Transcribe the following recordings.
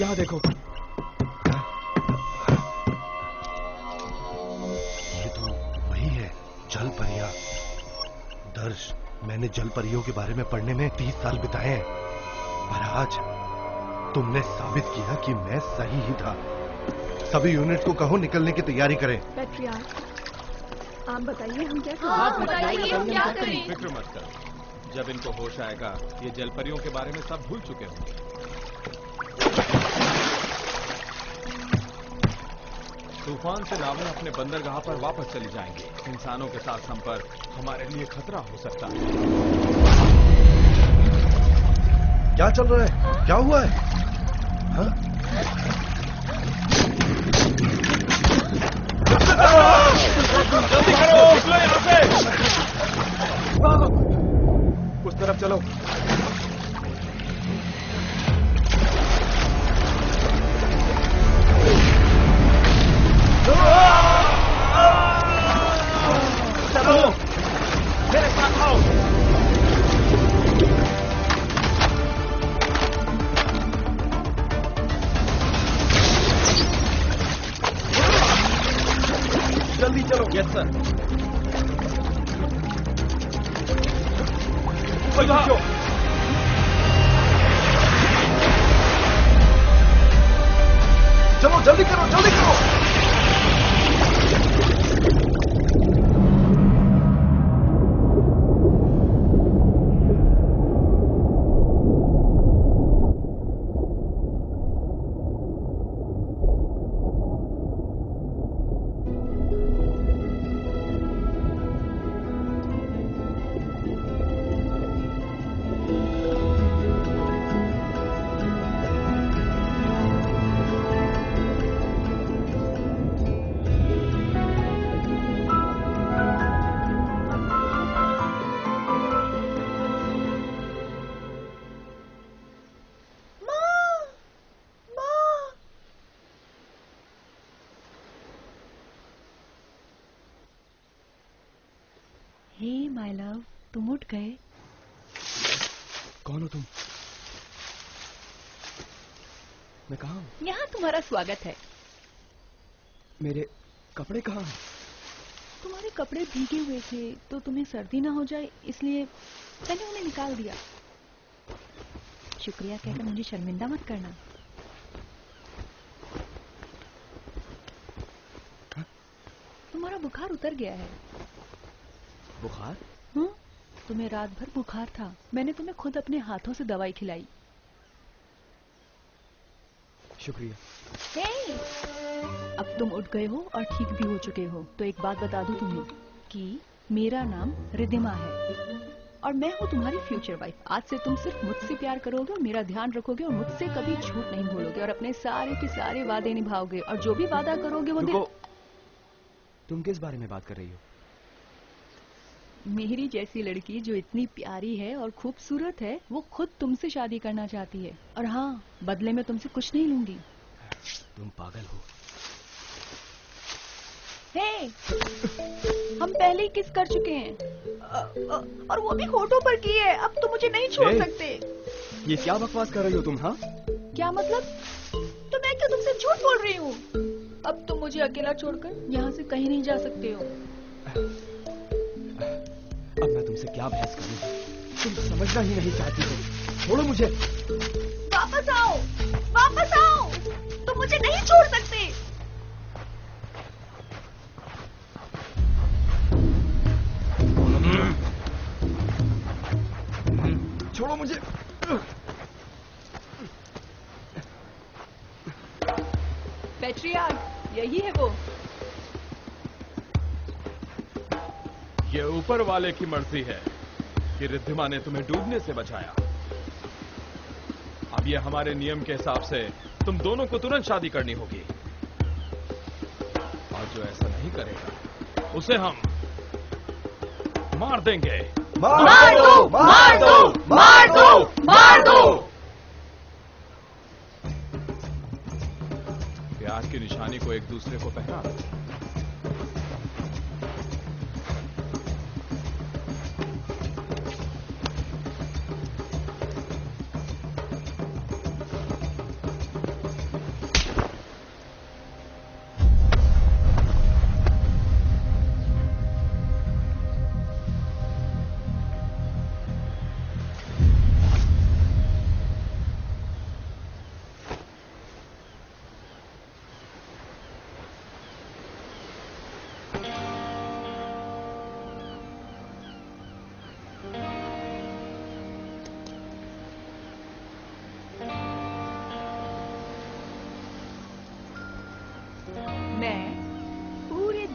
यहाँ देखो। ये तो वही है, जल परियां। दर्श, मैंने जल परियों के बारे में पढ़ने में 30 साल बिताए हैं, पर आज तुमने साबित किया कि मैं सही ही था। सभी यूनिट को कहो निकलने की तैयारी करें। पैट्रियार्क, आप बताइए हम क्या करें? हाँ, बताइए हम क्या करें? फिक्र मत करो, जब इनको होश आएगा ये जलपरियों के बारे में सब भूल चुके होंगे। तूफान से नावें अपने बंदरगाह पर वापस चली जाएंगे। इंसानों के साथ संपर्क हमारे लिए खतरा हो सकता है। क्या चल रहा है? क्या हुआ है? हाँ? जल्दी करो, निकलो यहाँ से। उस तरफ चलो। चलो, मेरे साथ आओ। जल्दी चलो। Yes sir. चलो जल्दी करो, जल्दी करो। हे माय लव, तुम उठ गए? कौन हो तुम? मैं कहाँ हूँ? यहाँ तुम्हारा स्वागत है। मेरे कपड़े कहाँ हैं? तुम्हारे कपड़े भीगे हुए थे तो तुम्हें सर्दी ना हो जाए इसलिए मैंने उन्हें निकाल दिया। शुक्रिया कहकर मुझे शर्मिंदा मत करना। हा? तुम्हारा बुखार उतर गया है। बुखार? तुम्हें रात भर बुखार था, मैंने तुम्हें खुद अपने हाथों से दवाई खिलाई। शुक्रिया। हे! अब तुम उठ गए हो और ठीक भी हो चुके हो तो एक बात बता दूं तुम्हें कि मेरा नाम रिद्धिमा है और मैं हूँ तुम्हारी फ्यूचर वाइफ। आज से तुम सिर्फ मुझसे प्यार करोगे और मेरा ध्यान रखोगे और मुझसे कभी झूठ नहीं बोलोगे और अपने सारे के सारे वादे निभाओगे और जो भी वादा करोगे वो तुम किस बारे में बात कर रही हो? मेरी जैसी लड़की जो इतनी प्यारी है और खूबसूरत है वो खुद तुमसे शादी करना चाहती है और हाँ, बदले में तुमसे कुछ नहीं लूंगी। तुम पागल हो। हे! हम पहले ही किस कर चुके हैं और वो भी होठों पर की है। अब तो मुझे नहीं छोड़ सकते। ये क्या बकवास कर रही हो तुम? हाँ, क्या मतलब? तो मैं क्यों तुमसे झूठ बोल रही हूँ? अब तुम मुझे अकेला छोड़कर यहाँ से कहीं नहीं जा सकते हो। अब मैं तुमसे क्या बहस करूं? तुम समझना ही नहीं चाहती हो। छोड़ो मुझे। वापस आओ, वापस आओ। तुम मुझे नहीं छोड़ सकते। छोड़ो मुझे। पैट्रियार्क, यही है वो। ये ऊपर वाले की मर्जी है कि रिद्धिमा ने तुम्हें डूबने से बचाया। अब ये हमारे नियम के हिसाब से तुम दोनों को तुरंत शादी करनी होगी और जो ऐसा नहीं करेगा उसे हम मार देंगे। मार दो, मार दो, मार दो, मार दो। प्यार की निशानी को एक दूसरे को पहना दो।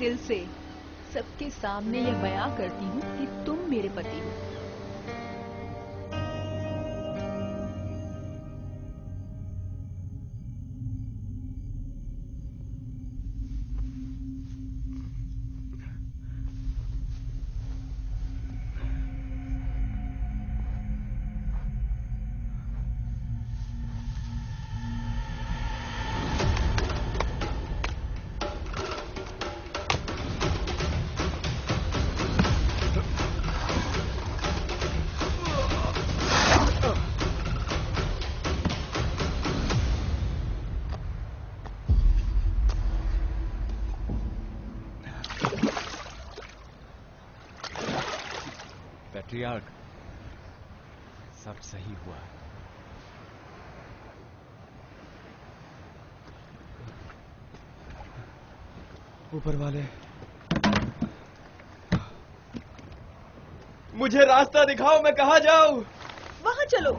दिल से सबके सामने ये बयां करती हूँ कि तुम मेरे पति हो। पैट्रियार्क, सब सही हुआ। ऊपर वाले, मुझे रास्ता दिखाओ, मैं कहाँ जाऊं? वहाँ चलो।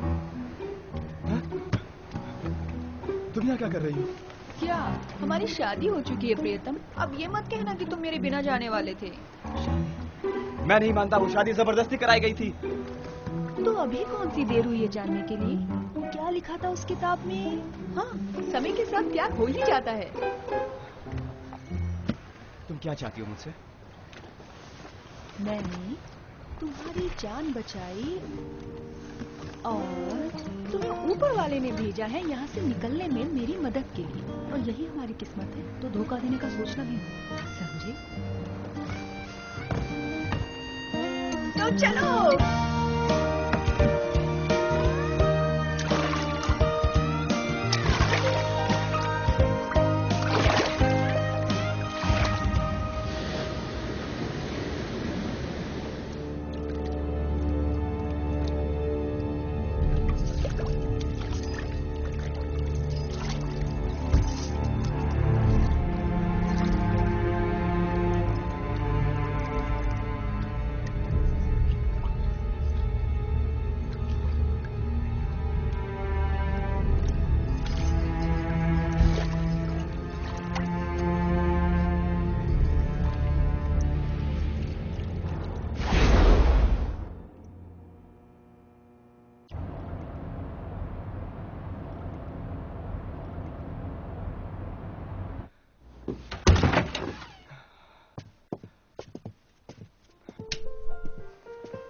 तुम यहाँ क्या कर रही हो? क्या हमारी शादी हो चुकी है प्रियतम? अब ये मत कहना कि तुम मेरे बिना जाने वाले थे। मैं नहीं मानता, वो शादी जबरदस्ती कराई गई थी। तो अभी कौन सी देर हुई है जानने के लिए? क्या लिखा था उस किताब में? हाँ, समय के साथ प्यार हो ही जाता है। तुम क्या चाहती हो मुझसे? मैंने तुम्हारी जान बचाई और तुम्हें ऊपर वाले ने भेजा है यहाँ से निकलने में मेरी मदद के लिए, और यही हमारी किस्मत है। तो धोखा देने का सोचना भी नहीं, समझे? तो चलो।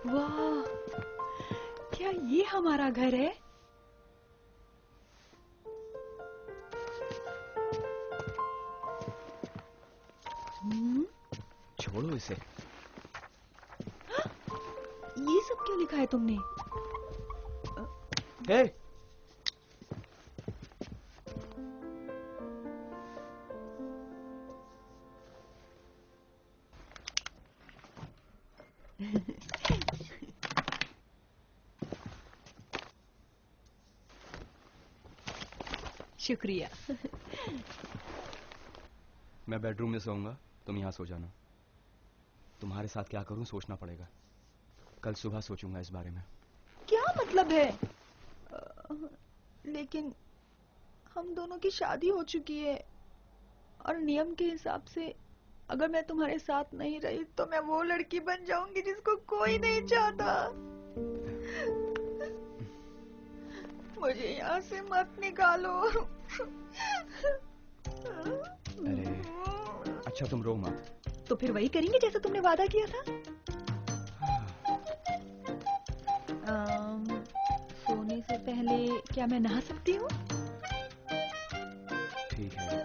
वाह, क्या ये हमारा घर है? छोड़ो इसे। ये सब क्या लिखा है तुमने? हे, शुक्रिया। मैं बेडरूम में सोऊंगा, तुम यहाँ सो जाना। तुम्हारे साथ क्या करूं सोचना पड़ेगा। कल सुबह सोचूंगा इस बारे में। क्या मतलब है? लेकिन हम दोनों की शादी हो चुकी है और नियम के हिसाब से अगर मैं तुम्हारे साथ नहीं रही तो मैं वो लड़की बन जाऊंगी जिसको कोई नहीं चाहता। मुझे यहाँ से मत निकालो। अरे अच्छा, तुम रो मत। तो फिर वही करेंगे जैसे तुमने वादा किया था। सोने से पहले क्या मैं नहा सकती हूँ? ठीक है।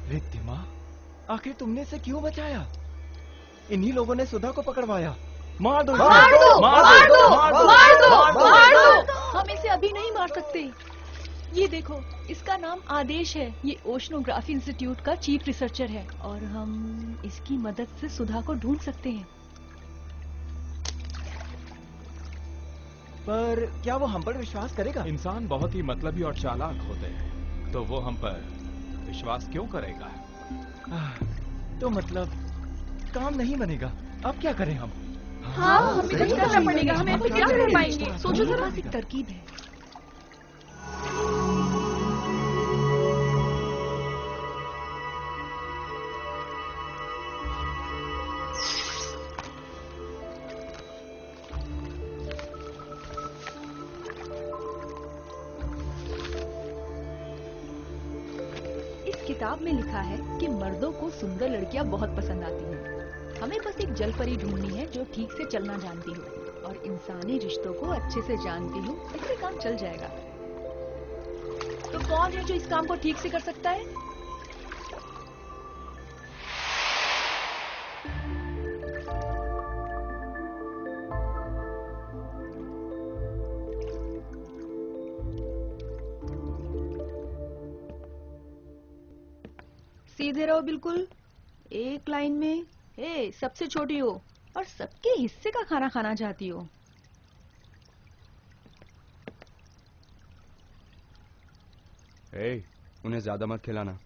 रिद्धिमा, आखिर तुमने इसे क्यों बचाया? इन्हीं लोगों ने सुधा को पकड़वाया। मार दो, मार दो, मार मार दो, दो, मार दो, मार दो, मार दो। मार दो। हम इसे अभी नहीं मार सकते। ये देखो, इसका नाम आदेश है। ये ओशनोग्राफी इंस्टीट्यूट का चीफ रिसर्चर है और हम इसकी मदद से सुधा को ढूंढ सकते हैं। पर क्या वो हम पर विश्वास करेगा? इंसान बहुत ही मतलबी और चालाक होते हैं, तो वो हम पर विश्वास क्यों करेगा? तो मतलब काम नहीं बनेगा। अब क्या करें हम? हाँ, हमें कुछ करना पड़ेगा। हमें अब क्या कर पाएंगे? सोचो जरा। एक तरकीब है। किताब में लिखा है कि मर्दों को सुंदर लड़कियां बहुत पसंद आती हैं। हमें बस एक जल परी ढूंढनी है जो ठीक से चलना जानती हो और इंसानी रिश्तों को अच्छे से जानती हो, इससे काम चल जाएगा। तो कौन है जो इस काम को ठीक से कर सकता है? सीधे रहो बिल्कुल, एक लाइन में। सबसे छोटी हो और सबके हिस्से का खाना खाना चाहती हो। उन्हें ज्यादा मत खिलाना।